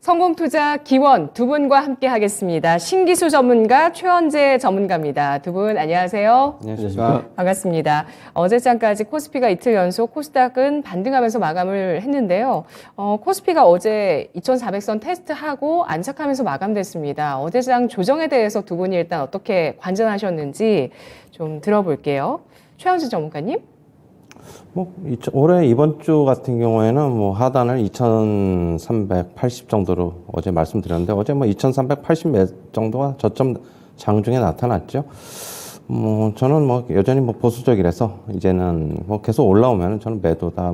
성공투자 기원 두 분과 함께 하겠습니다. 신기수 전문가, 최원재 전문가입니다. 두 분 안녕하세요. 안녕하십니까. 반갑습니다. 어제장까지 코스피가 이틀 연속, 코스닥은 반등하면서 마감을 했는데요. 코스피가 어제 2400선 테스트하고 안착하면서 마감됐습니다. 어제장 조정에 대해서 두 분이 일단 어떻게 관전하셨는지 좀 들어볼게요. 최원재 전문가님. 올해 이번 주 같은 경우에는 하단을 2380 정도로 어제 말씀드렸는데, 어제 2380 몇 정도가 저점 장중에 나타났죠. 저는 여전히 보수적이라서 이제는 계속 올라오면 저는 매도다.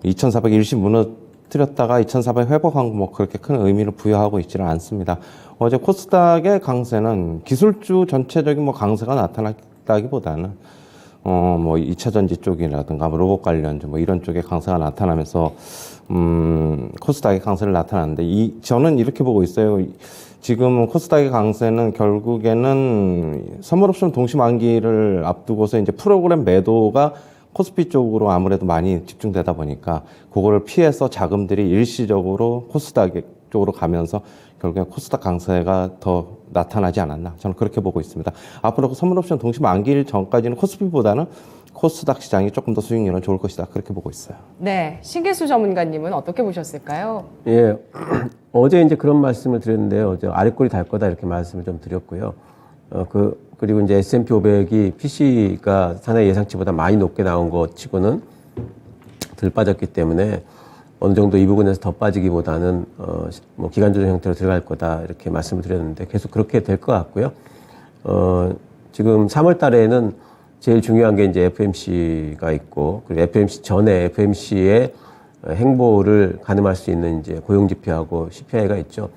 2410 무너뜨렸다가 2400 회복한 거 그렇게 큰 의미를 부여하고 있지는 않습니다. 어제 코스닥의 강세는 기술주 전체적인 강세가 나타났다기보다는 2차 전지 쪽이라든가 로봇 관련주 이런 쪽에 강세가 나타나면서 코스닥의 강세를 나타났는데, 저는 이렇게 보고 있어요. 지금 코스닥의 강세는 결국에는 선물옵션 동시 만기를 앞두고서 이제 프로그램 매도가 코스피 쪽으로 아무래도 많이 집중되다 보니까 그거를 피해서 자금들이 일시적으로 코스닥 쪽으로 가면서 결국에 코스닥 강세가 더 나타나지 않았나, 저는 그렇게 보고 있습니다. 앞으로 선물옵션 동시 만기일 전까지는 코스피보다는 코스닥 시장이 조금 더 수익률은 좋을 것이다, 그렇게 보고 있어요. 네, 신기수 전문가님은 어떻게 보셨을까요? 예, 어제 이제 그런 말씀을 드렸는데요. 아랫골이 달 거다 이렇게 말씀을 좀 드렸고요. 그리고 이제 S&P 500이 PC가 상당히 예상치보다 많이 높게 나온 것 치고는 덜 빠졌기 때문에 어느 정도 이 부분에서 더 빠지기보다는 기간 조정 형태로 들어갈 거다 이렇게 말씀을 드렸는데 계속 그렇게 될 것 같고요. 지금 3월 달에는 제일 중요한 게 이제 FMC가 있고, 그리고 FMC 전에 FMC의 행보를 가늠할 수 있는 이제 고용지표하고 CPI가 있죠.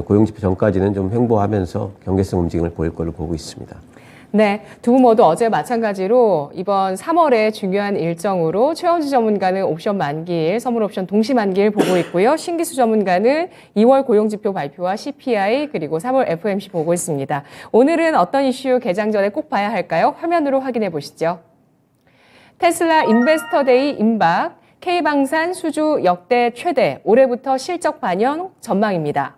고용지표 전까지는 좀 횡보하면서 경계성 움직임을 보일 걸로 보고 있습니다. 네, 두 분 모두 어제 마찬가지로 이번 3월의 중요한 일정으로 최원재 전문가는 옵션 만기일, 선물옵션 동시 만기일 보고 있고요. 신기수 전문가는 2월 고용지표 발표와 CPI 그리고 3월 FOMC 보고 있습니다. 오늘은 어떤 이슈 개장 전에 꼭 봐야 할까요? 화면으로 확인해 보시죠. 테슬라 인베스터데이 임박, K방산 수주 역대 최대, 올해부터 실적 반영 전망입니다.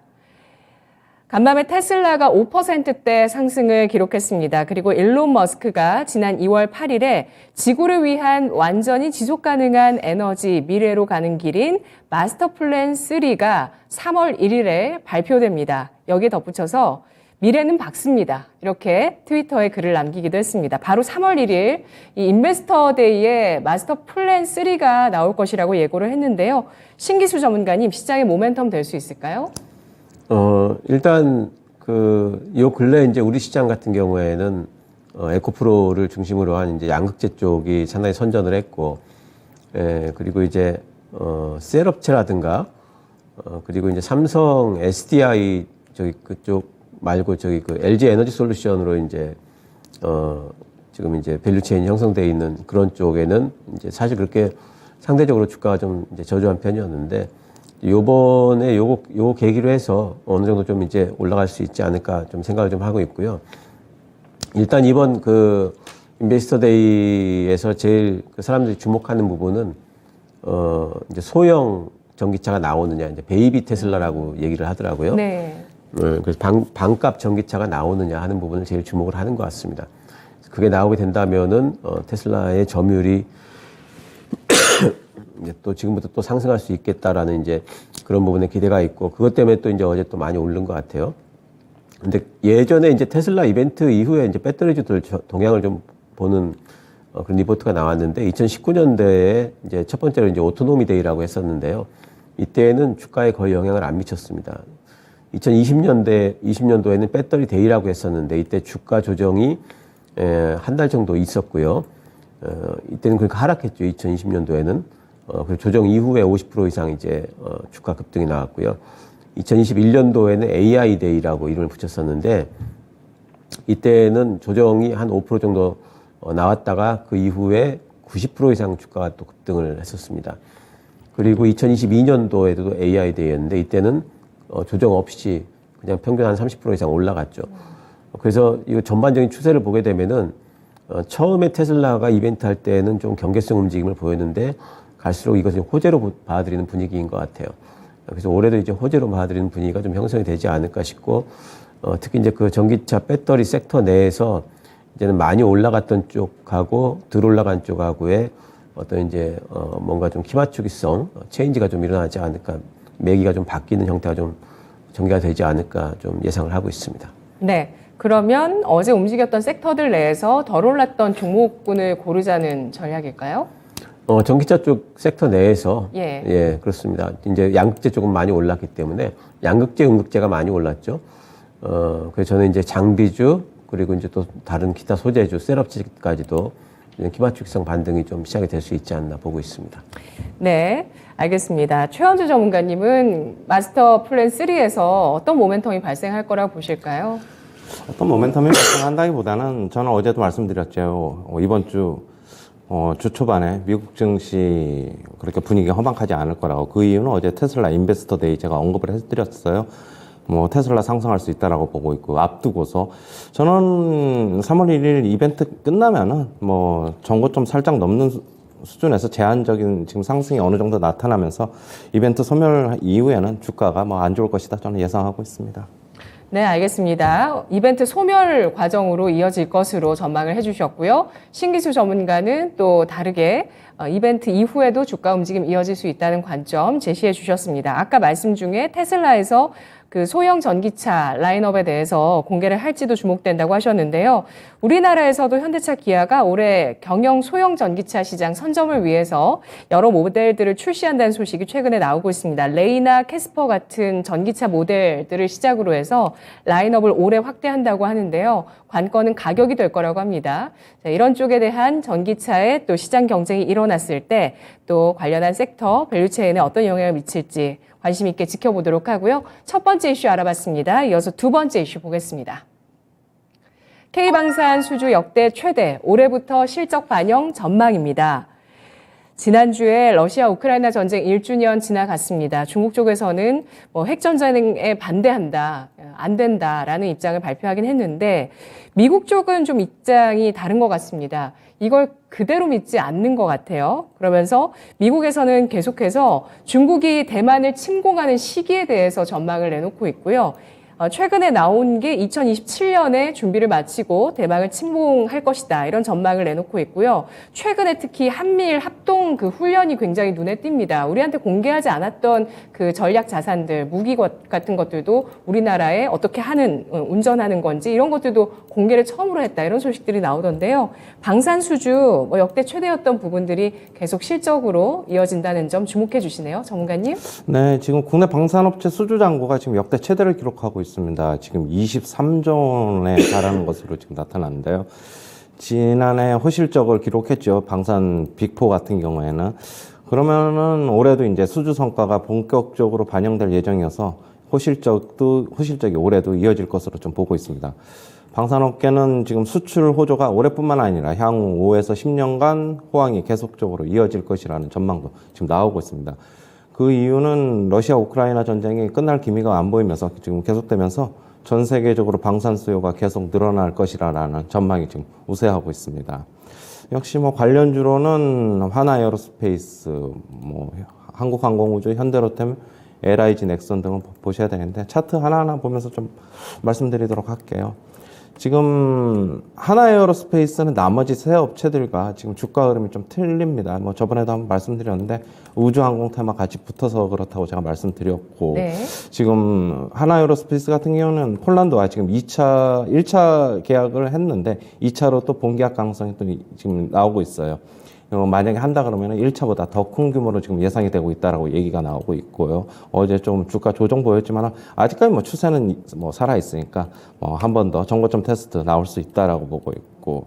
간밤에 테슬라가 5%대 상승을 기록했습니다. 그리고 일론 머스크가 지난 2월 8일에 지구를 위한 완전히 지속 가능한 에너지 미래로 가는 길인 마스터 플랜 3가 3월 1일에 발표됩니다. 여기에 덧붙여서 미래는 밝습니다, 이렇게 트위터에 글을 남기기도 했습니다. 바로 3월 1일 이 인베스터 데이에 마스터 플랜 3가 나올 것이라고 예고를 했는데요. 신기수 전문가님, 시장의 모멘텀 될 수 있을까요? 일단 요 근래 이제 우리 시장 같은 경우에는 에코프로를 중심으로 한 이제 양극재 쪽이 상당히 선전을 했고, 그리고 이제 셀업체라든가 그리고 이제 삼성 SDI 그쪽 말고 LG 에너지 솔루션으로 이제 지금 이제 밸류체인이 형성되어 있는 그런 쪽에는 이제 사실 그렇게 상대적으로 주가가 좀 이제 저조한 편이었는데, 요번에 요거 계기로 해서 어느 정도 좀 이제 올라갈 수 있지 않을까 좀 생각을 좀 하고 있고요. 일단 이번 인베스터 데이에서 제일 사람들이 주목하는 부분은 이제 소형 전기차가 나오느냐, 이제 베이비 테슬라라고 얘기를 하더라고요. 네. 그래서 반값 전기차가 나오느냐 하는 부분을 제일 주목을 하는 것 같습니다. 그게 나오게 된다면은 테슬라의 점유율이 또 지금부터 또 상승할 수 있겠다라는 이제 그런 부분에 기대가 있고, 그것 때문에 또 이제 어제 또 많이 오른 것 같아요. 근데 예전에 이제 테슬라 이벤트 이후에 이제 배터리주들 동향을 좀 보는 그런 리포트가 나왔는데, 2019년대에 이제 첫 번째로 이제 오토노미 데이라고 했었는데요. 이때는 주가에 거의 영향을 안 미쳤습니다. 2020년도에는 배터리 데이라고 했었는데, 이때 주가 조정이 한 달 정도 있었고요. 이때는 그러니까 하락했죠. 2020년도에는. 그리고 조정 이후에 50% 이상 이제 주가 급등이 나왔고요. 2021년도에는 AI 데이라고 이름을 붙였었는데, 이때는 조정이 한 5% 정도 나왔다가 그 이후에 90% 이상 주가가 또 급등을 했었습니다. 그리고 2022년도에도 AI 데이였는데, 이때는 조정 없이 그냥 평균 한 30% 이상 올라갔죠. 그래서 이 전반적인 추세를 보게 되면은 처음에 테슬라가 이벤트 할 때는 좀 경계성 움직임을 보였는데 갈수록 이것을 호재로 받아들이는 분위기인 것 같아요. 그래서 올해도 이제 호재로 받아들이는 분위기가 좀 형성이 되지 않을까 싶고, 특히 이제 그 전기차 배터리 섹터 내에서 이제는 많이 올라갔던 쪽하고 덜 올라간 쪽하고의 어떤 이제 뭔가 좀 키맞추기성 체인지가 좀 일어나지 않을까, 매기가 좀 바뀌는 형태가 좀 전개가 되지 않을까 좀 예상을 하고 있습니다. 네. 그러면 어제 움직였던 섹터들 내에서 덜 올랐던 종목군을 고르자는 전략일까요? 전기차 쪽 섹터 내에서 예. 그렇습니다. 이제 양극재 쪽은 많이 올랐기 때문에 양극재, 음극재가 많이 올랐죠. 그래서 저는 이제 장비주 그리고 이제 또 다른 기타 소재주, 셋업체까지도 기맞추기성 반등이 좀 시작이 될 수 있지 않나 보고 있습니다. 네, 알겠습니다. 최원주 전문가님은 마스터 플랜 3에서 어떤 모멘텀이 발생할 거라고 보실까요? 어떤 모멘텀이 발생한다기보다는 저는 어제도 말씀드렸죠. 이번 주 초반에 미국 증시 그렇게 분위기가 허망하지 않을 거라고. 그 이유는 어제 테슬라 인베스터 데이 제가 언급을 해드렸어요. 테슬라 상승할 수 있다라고 보고 있고, 앞두고서 저는 3월 1일 이벤트 끝나면은 전고점 살짝 넘는 수준에서 제한적인 지금 상승이 어느 정도 나타나면서 이벤트 소멸 이후에는 주가가 안 좋을 것이다 저는 예상하고 있습니다. 네, 알겠습니다. 이벤트 소멸 과정으로 이어질 것으로 전망을 해주셨고요. 신기수 전문가는 또 다르게 이벤트 이후에도 주가 움직임 이어질 수 있다는 관점 제시해 주셨습니다. 아까 말씀 중에 테슬라에서 그 소형 전기차 라인업에 대해서 공개를 할지도 주목된다고 하셨는데요. 우리나라에서도 현대차 기아가 올해 경영 소형 전기차 시장 선점을 위해서 여러 모델들을 출시한다는 소식이 최근에 나오고 있습니다. 레이나 캐스퍼 같은 전기차 모델들을 시작으로 해서 라인업을 올해 확대한다고 하는데요. 관건은 가격이 될 거라고 합니다. 자, 이런 쪽에 대한 전기차의 또 시장 경쟁이 일어났을 때 또 관련한 섹터, 밸류체인에 어떤 영향을 미칠지 관심 있게 지켜보도록 하고요. 첫 번째 이슈 알아봤습니다. 이어서 두 번째 이슈 보겠습니다. K방산 수주 역대 최대, 올해부터 실적 반영 전망입니다. 지난주에 러시아 우크라이나 전쟁 1주년 지나갔습니다. 중국 쪽에서는 핵전쟁에 반대한다, 안 된다라는 입장을 발표하긴 했는데 미국 쪽은 좀 입장이 다른 것 같습니다. 이걸 그대로 믿지 않는 것 같아요. 그러면서 미국에서는 계속해서 중국이 대만을 침공하는 시기에 대해서 전망을 내놓고 있고요. 최근에 나온 게 2027년에 준비를 마치고 대만을 침공할 것이다. 이런 전망을 내놓고 있고요. 최근에 특히 한미일 합동 그 훈련이 굉장히 눈에 띕니다. 우리한테 공개하지 않았던 그 전략 자산들, 무기 같은 것들도 우리나라에 어떻게 운전하는 건지 이런 것들도 공개를 처음으로 했다. 이런 소식들이 나오던데요. 방산 수주 역대 최대였던 부분들이 계속 실적으로 이어진다는 점 주목해 주시네요. 전문가님. 네, 지금 국내 방산업체 수주 잔고가 지금 역대 최대를 기록하고 있습니다. 지금 23조 원에 달하는 것으로 지금 나타났는데요. 지난해 호실적을 기록했죠. 방산 빅4 같은 경우에는. 그러면은 올해도 이제 수주 성과가 본격적으로 반영될 예정이어서 호실적이 올해도 이어질 것으로 좀 보고 있습니다. 방산업계는 지금 수출 호조가 올해뿐만 아니라 향후 5에서 10년간 호황이 계속적으로 이어질 것이라는 전망도 지금 나오고 있습니다. 그 이유는 러시아 우크라이나 전쟁이 끝날 기미가 안 보이면서 지금 계속되면서 전 세계적으로 방산 수요가 계속 늘어날 것이라는 전망이 지금 우세하고 있습니다. 역시 관련주로는 하나에어로스페이스, 한국항공우주, 현대로템, LIG, 넥선 등을 보셔야 되는데 차트 하나하나 보면서 좀 말씀드리도록 할게요. 지금 하나에어로스페이스는 나머지 세 업체들과 지금 주가 흐름이 좀 틀립니다. 저번에도 한번 말씀드렸는데 우주항공 테마 같이 붙어서 그렇다고 제가 말씀드렸고, 네. 지금 하나에어로스페이스 같은 경우는 폴란드와 지금 1차 계약을 했는데 2차로 또 본계약 가능성이 또 지금 나오고 있어요. 만약에 한다 그러면 1차보다 더 큰 규모로 지금 예상이 되고 있다라고 얘기가 나오고 있고요. 어제 좀 주가 조정 보였지만 아직까지 추세는 살아 있으니까 한 번 더 정고점 테스트 나올 수 있다라고 보고 있고,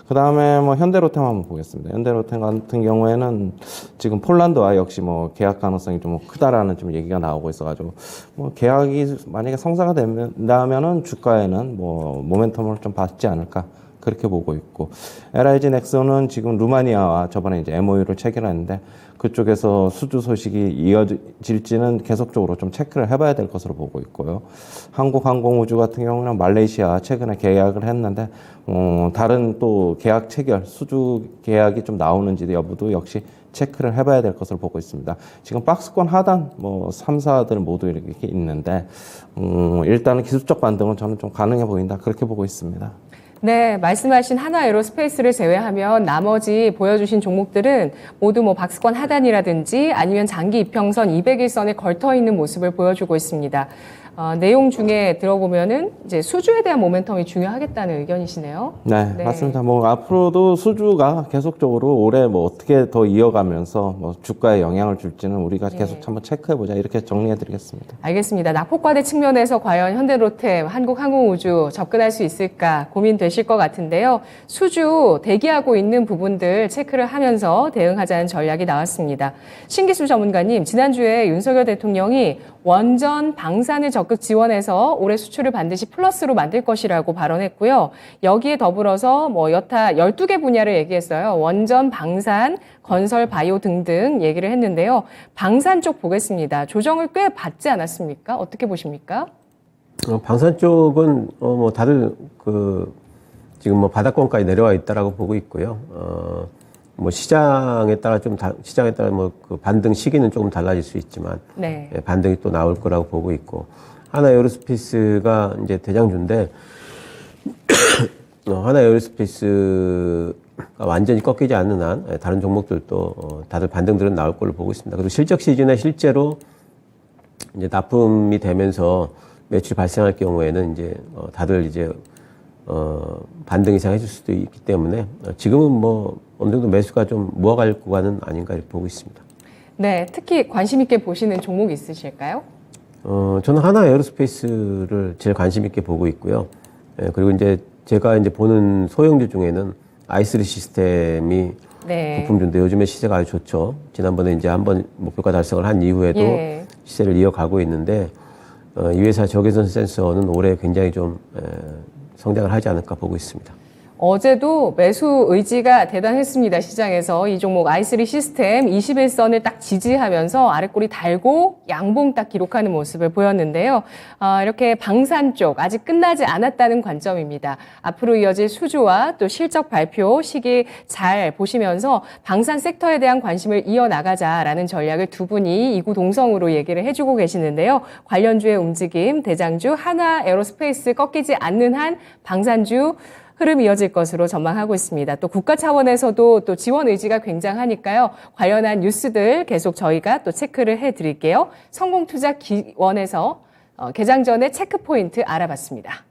그 다음에 현대로템 한번 보겠습니다. 현대로템 같은 경우에는 지금 폴란드와 역시 계약 가능성이 좀 크다라는 좀 얘기가 나오고 있어가지고 계약이 만약에 성사가 된다면은 주가에는 모멘텀을 좀 받지 않을까 그렇게 보고 있고, LIG 넥슨은 지금 루마니아와 저번에 이제 MOU를 체결했는데 그쪽에서 수주 소식이 이어질지는 계속적으로 좀 체크를 해봐야 될 것으로 보고 있고요. 한국항공우주 같은 경우는 말레이시아 최근에 계약을 했는데 다른 또 계약 체결, 수주 계약이 좀 나오는지 여부도 역시 체크를 해봐야 될 것으로 보고 있습니다. 지금 박스권 하단 뭐 3사들 모두 이렇게 있는데 일단은 기술적 반등은 저는 좀 가능해 보인다 그렇게 보고 있습니다. 네, 말씀하신 하나 에어로스페이스를 제외하면 나머지 보여주신 종목들은 모두 뭐 박스권 하단이라든지 아니면 장기 이평선 200일선에 걸터 있는 모습을 보여주고 있습니다. 내용 중에 들어보면은 이제 수주에 대한 모멘텀이 중요하겠다는 의견이시네요. 네, 네. 맞습니다. 뭐 앞으로도 수주가 계속적으로 올해 뭐 어떻게 더 이어가면서 뭐 주가에 영향을 줄지는 우리가 계속 한번 체크해 보자 이렇게 정리해 드리겠습니다. 알겠습니다. 낙폭과대 측면에서 과연 현대로템, 한국항공우주 접근할 수 있을까 고민되실 것 같은데요. 수주 대기하고 있는 부분들 체크를 하면서 대응하자는 전략이 나왔습니다. 신기수 전문가님, 지난주에 윤석열 대통령이 원전 방산을 적극 지원해서 올해 수출을 반드시 플러스로 만들 것이라고 발언했고요. 여기에 더불어서 뭐 여타 12개 분야를 얘기했어요. 원전, 방산, 건설, 바이오 등등 얘기를 했는데요. 방산 쪽 보겠습니다. 조정을 꽤 받지 않았습니까? 어떻게 보십니까? 방산 쪽은 뭐 다들 지금 뭐 바닥권까지 내려와 있다라고 보고 있고요. 뭐 시장에 따라 시장에 따라 뭐 그 반등 시기는 조금 달라질 수 있지만 네. 예, 반등이 또 나올 거라고 보고 있고, 하나 에어로스페이스가 이제 대장주인데 하나 에어로스페이스가 완전히 꺾이지 않는 한 다른 종목들도 다들 반등들은 나올 걸로 보고 있습니다. 그리고 실적 시즌에 실제로 이제 납품이 되면서 매출이 발생할 경우에는 이제 다들 이제 반등 이상 해줄 수도 있기 때문에 지금은 뭐 어느 정도 매수가 좀 모아갈 구간은 아닌가 이렇게 보고 있습니다. 네, 특히 관심 있게 보시는 종목 있으실까요? 저는 하나 에어로스페이스를 제일 관심 있게 보고 있고요. 예, 그리고 이제 제가 이제 보는 소형주 중에는 i3 시스템이 네. 부품주인데 요즘에 시세가 아주 좋죠. 지난번에 이제 한번 목표가 달성을 한 이후에도 예. 시세를 이어가고 있는데 이 회사 적외선 센서는 올해 굉장히 좀 성장을 하지 않을까 보고 있습니다. 어제도 매수 의지가 대단했습니다. 시장에서 이 종목 i3 시스템 21선을 딱 지지하면서 아랫꼬리 달고 양봉 딱 기록하는 모습을 보였는데요. 이렇게 방산 쪽 아직 끝나지 않았다는 관점입니다. 앞으로 이어질 수주와 또 실적 발표 시기 잘 보시면서 방산 섹터에 대한 관심을 이어나가자라는 전략을 두 분이 이구동성으로 얘기를 해주고 계시는데요. 관련주의 움직임, 대장주 하나 에어로스페이스 꺾이지 않는 한 방산주 흐름 이어질 것으로 전망하고 있습니다. 또 국가 차원에서도 또 지원 의지가 굉장하니까요. 관련한 뉴스들 계속 저희가 또 체크를 해드릴게요. 성공투자기원에서 개장 전에 체크 포인트 알아봤습니다.